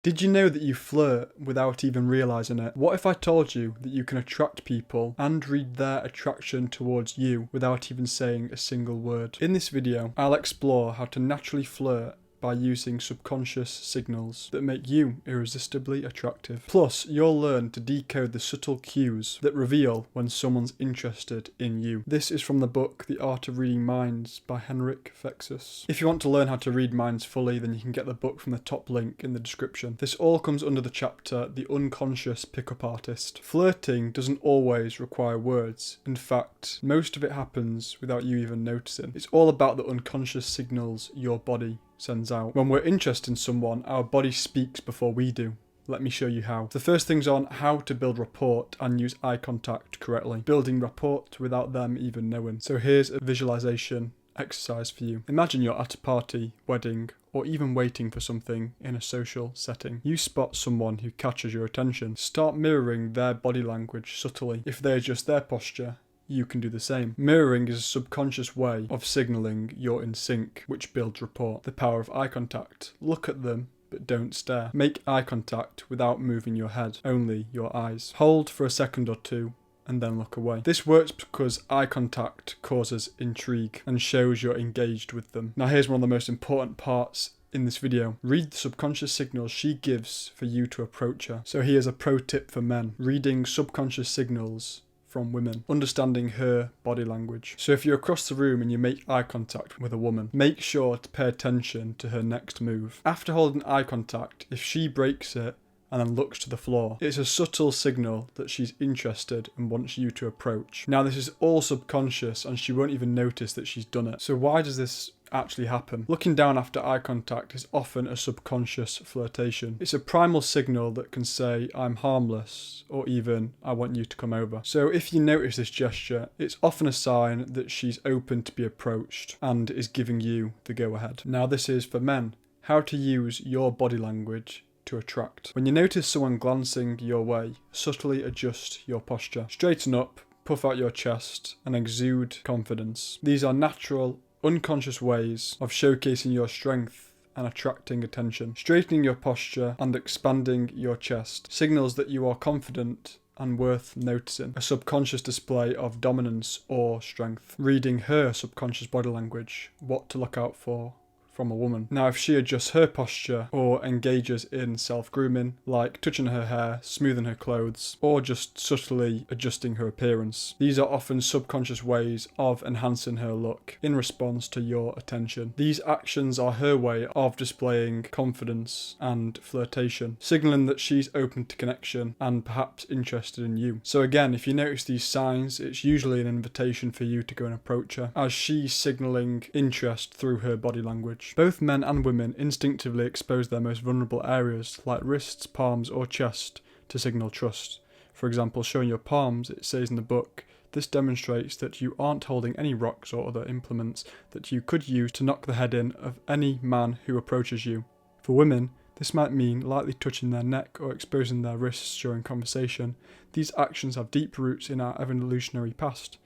Did you know that you flirt without even realising it? What if I told you that you can attract people and read their attraction towards you without even saying a single word? In this video, I'll explore how to naturally flirt by using subconscious signals that make you irresistibly attractive. Plus, you'll learn to decode the subtle cues that reveal when someone's interested in you. This is from the book The Art of Reading Minds by Henrik Fexeus. If you want to learn how to read minds fully, then you can get the book from the top link in the description. This all comes under the chapter The Unconscious Pickup Artist. Flirting doesn't always require words. In fact, most of it happens without you even noticing. It's all about the unconscious signals your body sends out. When we're interested in someone, our body speaks before we do. Let me show you how. The first thing's on how to build rapport and use eye contact correctly. Building rapport without them even knowing. So here's a visualization exercise for you. Imagine you're at a party, wedding, or even waiting for something in a social setting. You spot someone who catches your attention. Start mirroring their body language subtly. If they adjust their posture, you can do the same. Mirroring is a subconscious way of signalling you're in sync, which builds rapport. The power of eye contact. Look at them, but don't stare. Make eye contact without moving your head, only your eyes. Hold for a second or two, and then look away. This works because eye contact causes intrigue and shows you're engaged with them. Now here's one of the most important parts in this video. Read the subconscious signals she gives for you to approach her. So here's a pro tip for men. Reading subconscious signals from women, understanding her body language. So if you're across the room and you make eye contact with a woman, make sure to pay attention to her next move. After holding eye contact, if she breaks it and then looks to the floor, it's a subtle signal that she's interested and wants you to approach. Now this is all subconscious and she won't even notice that she's done it. So why does this actually happen? Looking down after eye contact is often a subconscious flirtation. It's a primal signal that can say, I'm harmless, or even, I want you to come over. So if you notice this gesture, it's often a sign that she's open to be approached and is giving you the go-ahead. Now this is for men. How to use your body language to attract. When you notice someone glancing your way, subtly adjust your posture. Straighten up, puff out your chest, and exude confidence. These are natural, unconscious ways of showcasing your strength and attracting attention. Straightening your posture and expanding your chest signals that you are confident and worth noticing. A subconscious display of dominance or strength. Reading her subconscious body language, what to look out for from a woman. Now if she adjusts her posture or engages in self-grooming, like touching her hair, smoothing her clothes, or just subtly adjusting her appearance, these are often subconscious ways of enhancing her look in response to your attention. These actions are her way of displaying confidence and flirtation, signaling that she's open to connection and perhaps interested in you. So again, if you notice these signs, it's usually an invitation for you to go and approach her, as she's signaling interest through her body language. Both men and women instinctively expose their most vulnerable areas, like wrists, palms, or chest, to signal trust. For example, showing your palms, it says in the book, this demonstrates that you aren't holding any rocks or other implements that you could use to knock the head in of any man who approaches you. For women, this might mean lightly touching their neck or exposing their wrists during conversation. These actions have deep roots in our evolutionary past.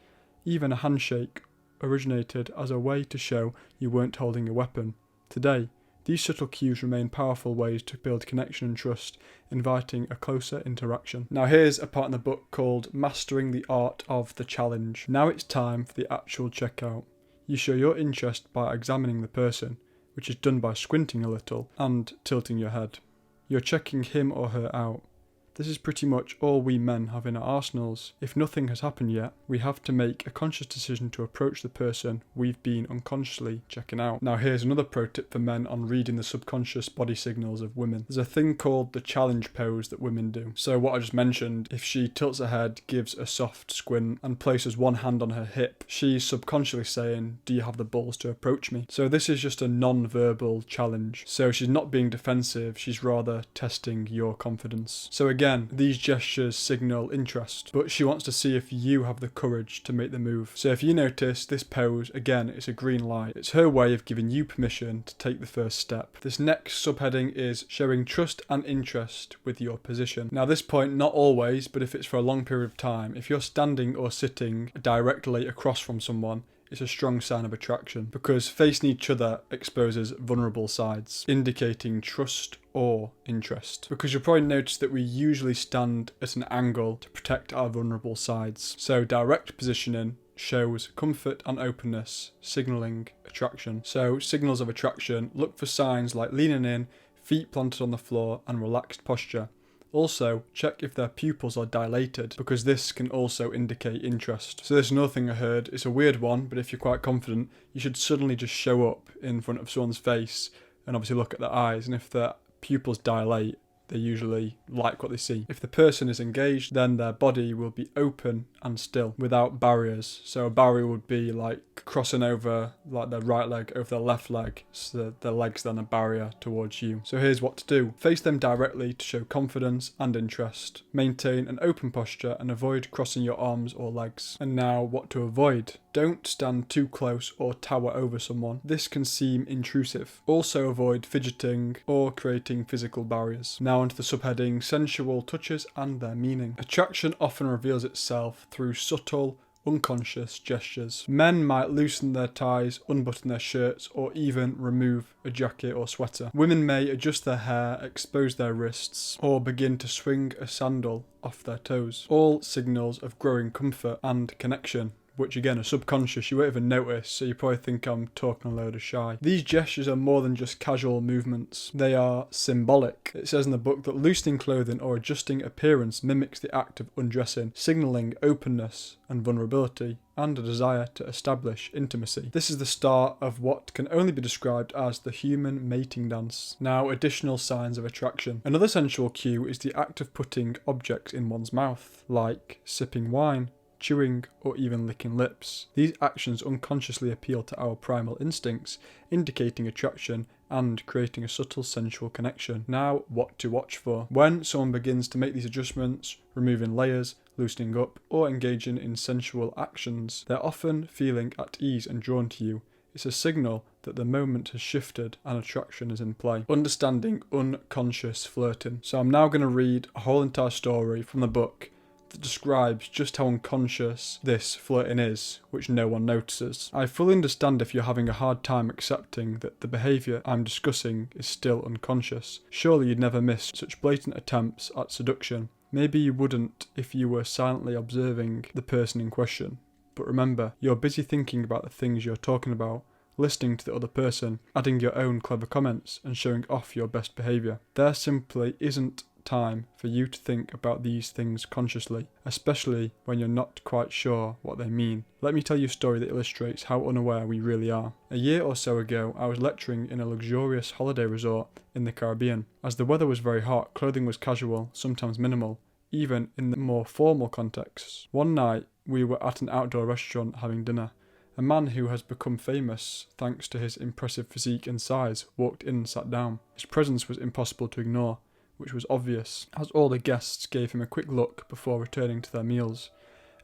Even a handshake originated as a way to show you weren't holding a weapon. Today, these subtle cues remain powerful ways to build connection and trust, inviting a closer interaction. Now here's a part in the book called Mastering the Art of the Challenge. Now it's time for the actual checkout. You show your interest by examining the person, which is done by squinting a little and tilting your head. You're checking him or her out. This is pretty much all we men have in our arsenals. If nothing has happened yet, we have to make a conscious decision to approach the person we've been unconsciously checking out. Now here's another pro tip for men on reading the subconscious body signals of women. There's a thing called the challenge pose that women do. So what I just mentioned, if she tilts her head, gives a soft squint, and places one hand on her hip, she's subconsciously saying, do you have the balls to approach me? So this is just a non-verbal challenge. So she's not being defensive, she's rather testing your confidence. So again, these gestures signal interest, but she wants to see if you have the courage to make the move. So if you notice this pose, again, it's a green light. It's her way of giving you permission to take the first step. This next subheading is showing trust and interest with your position. Now this point, not always, but if it's for a long period of time, if you're standing or sitting directly across from someone, it's a strong sign of attraction, because facing each other exposes vulnerable sides, indicating trust or interest. Because you'll probably notice that we usually stand at an angle to protect our vulnerable sides. So direct positioning shows comfort and openness, signalling attraction. So signals of attraction: look for signs like leaning in, feet planted on the floor, and relaxed posture. Also, check if their pupils are dilated, because this can also indicate interest. So there's another thing I heard. It's a weird one, but if you're quite confident, you should suddenly just show up in front of someone's face and obviously look at their eyes, and if their pupils dilate, they usually like what they see. If the person is engaged, then their body will be open and still, without barriers. So a barrier would be like crossing over like their right leg over their left leg, so their leg's then a barrier towards you. So here's what to do. Face them directly to show confidence and interest. Maintain an open posture and avoid crossing your arms or legs. And now what to avoid. Don't stand too close or tower over someone. This can seem intrusive. Also avoid fidgeting or creating physical barriers. Now onto the subheading, sensual touches and their meaning. Attraction often reveals itself through subtle, unconscious gestures. Men might loosen their ties, unbutton their shirts, or even remove a jacket or sweater. Women may adjust their hair, expose their wrists, or begin to swing a sandal off their toes. All signals of growing comfort and connection, which again are subconscious, you won't even notice, so you probably think I'm talking a load of shy. These gestures are more than just casual movements. They are symbolic. It says in the book that loosening clothing or adjusting appearance mimics the act of undressing, signalling openness and vulnerability, and a desire to establish intimacy. This is the start of what can only be described as the human mating dance. Now, additional signs of attraction. Another sensual cue is the act of putting objects in one's mouth, like sipping wine, chewing, or even licking lips. These actions unconsciously appeal to our primal instincts, indicating attraction and creating a subtle sensual connection. Now, what to watch for. When someone begins to make these adjustments, removing layers, loosening up, or engaging in sensual actions, they're often feeling at ease and drawn to you. It's a signal that the moment has shifted and attraction is in play. Understanding unconscious flirting. So I'm now going to read a whole entire story from the book that describes just how unconscious this flirting is, which no one notices. I fully understand if you're having a hard time accepting that the behaviour I'm discussing is still unconscious. Surely you'd never miss such blatant attempts at seduction. Maybe you wouldn't if you were silently observing the person in question. But remember, you're busy thinking about the things you're talking about, listening to the other person, adding your own clever comments, and showing off your best behaviour. There simply isn't time for you to think about these things consciously, especially when you're not quite sure what they mean. Let me tell you a story that illustrates how unaware we really are. A year or so ago, I was lecturing in a luxurious holiday resort in the Caribbean. As the weather was very hot, clothing was casual, sometimes minimal, even in the more formal contexts. One night, we were at an outdoor restaurant having dinner. A man who has become famous thanks to his impressive physique and size walked in and sat down. His presence was impossible to ignore, which was obvious, as all the guests gave him a quick look before returning to their meals.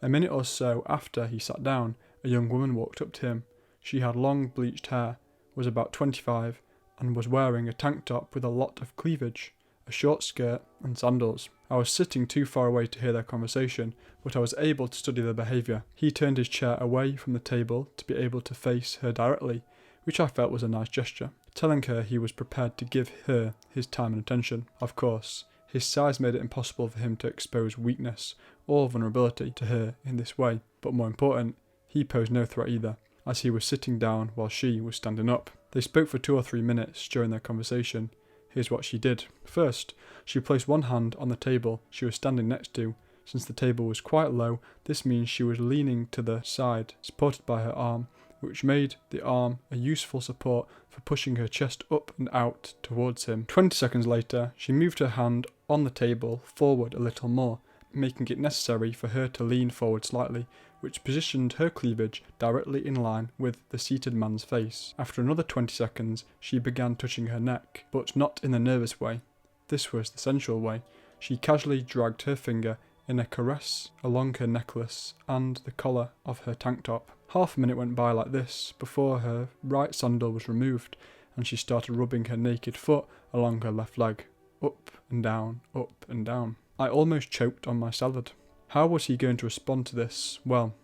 A minute or so after he sat down, a young woman walked up to him. She had long bleached hair, was about 25, and was wearing a tank top with a lot of cleavage, a short skirt, and sandals. I was sitting too far away to hear their conversation, but I was able to study their behaviour. He turned his chair away from the table to be able to face her directly, which I felt was a nice gesture, telling her he was prepared to give her his time and attention. Of course, his size made it impossible for him to expose weakness or vulnerability to her in this way, but more important, he posed no threat either, as he was sitting down while she was standing up. They spoke for 2 or 3 minutes during their conversation. Here's what she did. First, she placed one hand on the table she was standing next to. Since the table was quite low, this means she was leaning to the side, supported by her arm, which made the arm a useful support for pushing her chest up and out towards him. 20 seconds later, she moved her hand on the table forward a little more, making it necessary for her to lean forward slightly, which positioned her cleavage directly in line with the seated man's face. After another 20 seconds, she began touching her neck, but not in the nervous way. This was the sensual way. She casually dragged her finger in a caress along her necklace and the collar of her tank top. Half a minute went by like this before her right sandal was removed and she started rubbing her naked foot along her left leg, up and down, up and down. I almost choked on my salad. How was he going to respond to this? Well,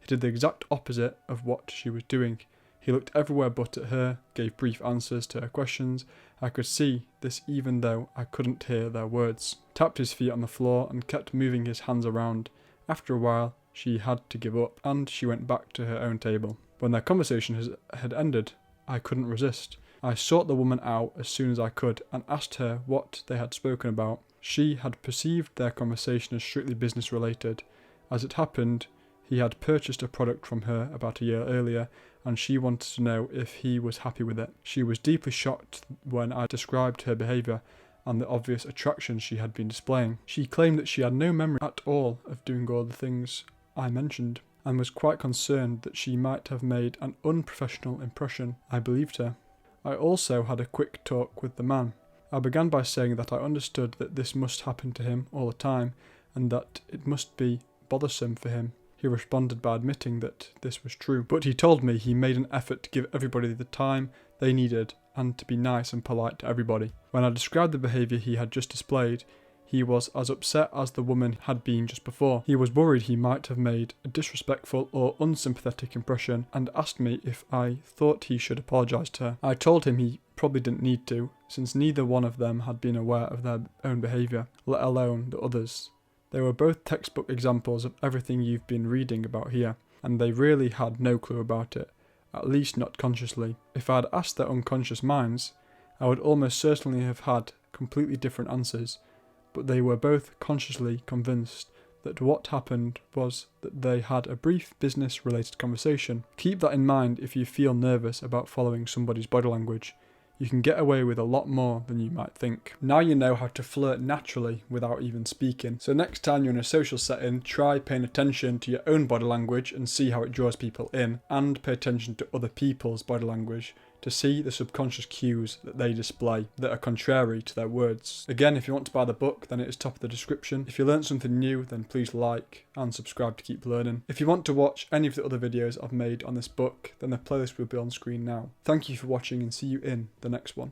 He did the exact opposite of what she was doing. He looked everywhere but at her, gave brief answers to her questions. I could see this even though I couldn't hear their words. Tapped his feet on the floor and kept moving his hands around. After a while, she had to give up, and she went back to her own table. When their conversation had ended, I couldn't resist. I sought the woman out as soon as I could and asked her what they had spoken about. She had perceived their conversation as strictly business related. As it happened, he had purchased a product from her about a year earlier, and she wanted to know if he was happy with it. She was deeply shocked when I described her behaviour and the obvious attraction she had been displaying. She claimed that she had no memory at all of doing all the things I mentioned, and was quite concerned that she might have made an unprofessional impression. I believed her. I also had a quick talk with the man. I began by saying that I understood that this must happen to him all the time, and that it must be bothersome for him. He responded by admitting that this was true, but he told me he made an effort to give everybody the time they needed and to be nice and polite to everybody. When I described the behaviour he had just displayed, he was as upset as the woman had been just before. He was worried he might have made a disrespectful or unsympathetic impression and asked me if I thought he should apologise to her. I told him he probably didn't need to, since neither one of them had been aware of their own behaviour, let alone the others. They were both textbook examples of everything you've been reading about here, and they really had no clue about it, at least not consciously. If I had asked their unconscious minds, I would almost certainly have had completely different answers, but they were both consciously convinced that what happened was that they had a brief business-related conversation. Keep that in mind if you feel nervous about following somebody's body language. You can get away with a lot more than you might think. Now you know how to flirt naturally without even speaking. So next time you're in a social setting, try paying attention to your own body language and see how it draws people in, and pay attention to other people's body language to see the subconscious cues that they display that are contrary to their words. Again, if you want to buy the book, then it is top of the description. If you learned something new, then please like and subscribe to keep learning. If you want to watch any of the other videos I've made on this book, then the playlist will be on screen now. Thank you for watching and see you in the next one.